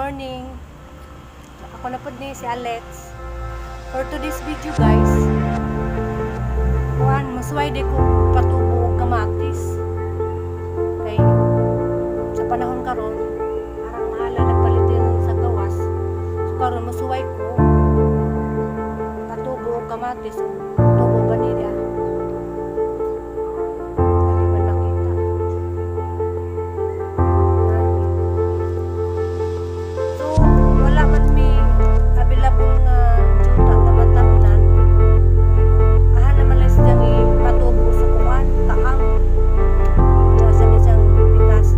morning. Ako na po ni si Alex. For today's video guys, masuway di ko patubo og kamatis. Kay sa panahon karon, parang mahala nagpalitin sa gawas. So karon masuway ko patubo og kamatis. Tubo ba nila? Dali man makita. So wala man may available nga juta na matamnan. Ahan naman lang siyang ipatubo sa kuwan, kaang. Nasa niya siyang bigas.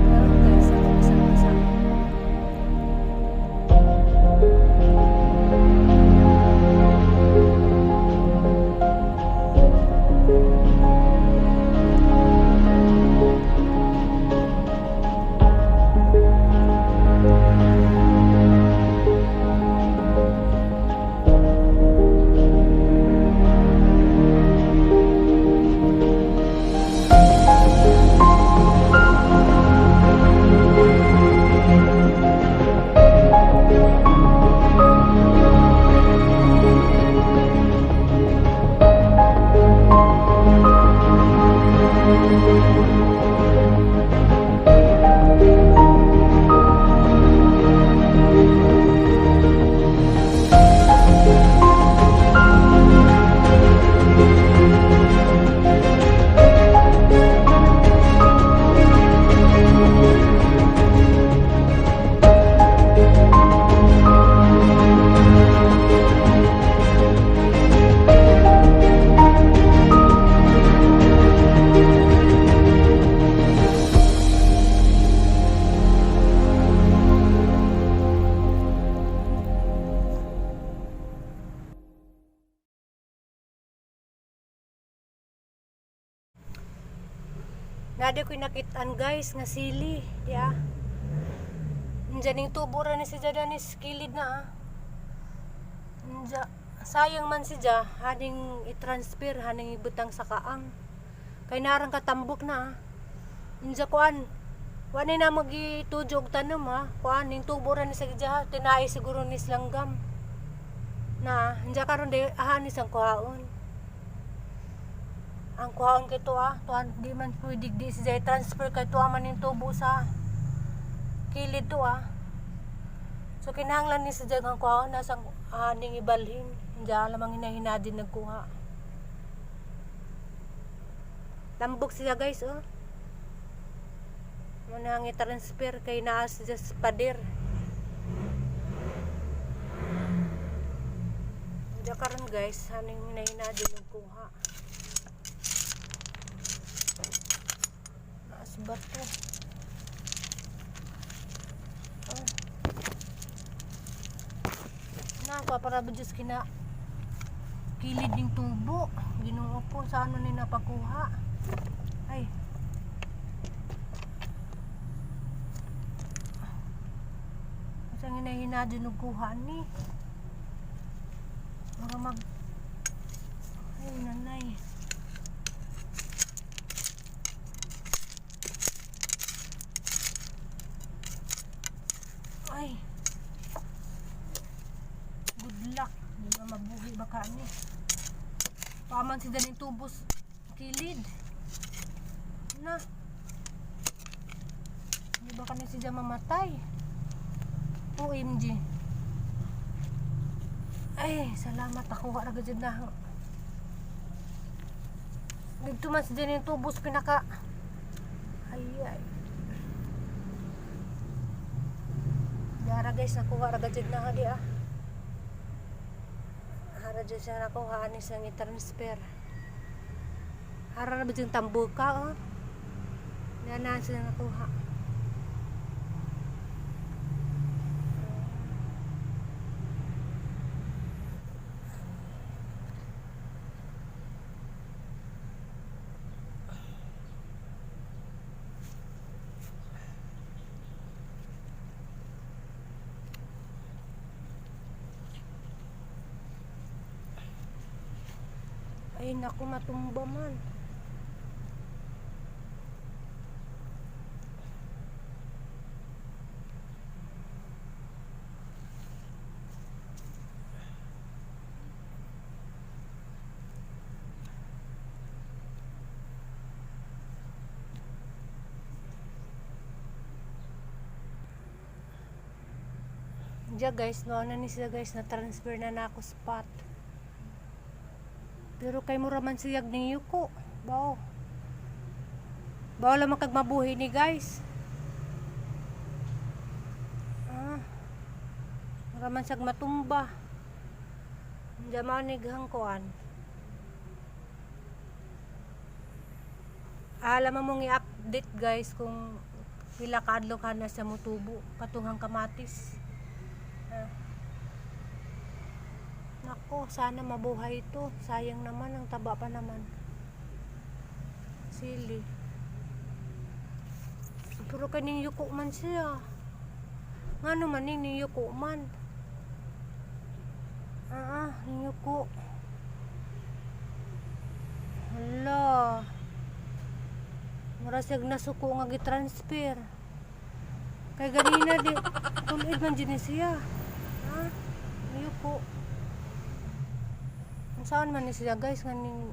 Meron guys, ako isang basa. Nadi ko'y nakitaan guys nga sili, ya. Diyan yung tubo ra ni si Jadanis kilid na ah. Sayang man si Ja, haning i-transfer, haning ibutang sa kaang. Kay narang katambok na ah. Diyan kuan, wala na magitudyo og tanom ha. Kuan, yung tubo ra ni si Ja, tinai siguro ni Slanggam. Na, diyan karon de ahanis ang kuhaon. Ang kuhaon kay to ah, tuan di man pwede di siya transfer kay to man yung tubo sa kilid to ah. So kinahanglan ni sa ang kuhaon nasa aning ibalhin, hindi lamang hinahinadin nagkuha. Lambok siya guys oh. Muna ang i-transfer kay naas siya sa pader. Diyan karon guys, haning hinahinadin nagkuha. Bato. Oh. Para ba Diyos kina kilid ng tubo. Ginoo po sa ano ni napakuha. Ay. Isang hinahinadyo ng kuha ni. Mga mag... Ay, nanay. Ay. Good luck. Hindi na mabuhi baka ni. Paman si daning tubos kilid. Na. Hindi ba kani siya mamatay? OMG. Ay, salamat ako ra gud na. Dito man si daning tubos pinaka. Ay ay. Dara guys, nakuha ra gud na hadi ah. Hara dyan siya nakuha ni sang i-transfer. Hara na ba dyan tambuka oh. Nana siya nakuha. Ay naku, matumba man. Diya guys, no na ni siya guys, na transfer na ako spot. Pero kay mura man siyag ni yuko. Bao. Bao lang makagmabuhi ni guys. Mura man siyag matumba. Diya manig hangkuan. Alam mo mong i-update guys kung pila kaadlaw ka na sa mutubo katunghang kamatis. Nako, sana mabuhay ito. Sayang naman, ang taba pa naman. Sili. Pero kaning yuko man siya. Nga naman ning yuko man. Ning yuko. Hala. Murasig na suko nga gitransfer. Kay ganina di tulid man din siya. Ning yuko. Saan man ni siya guys nga ning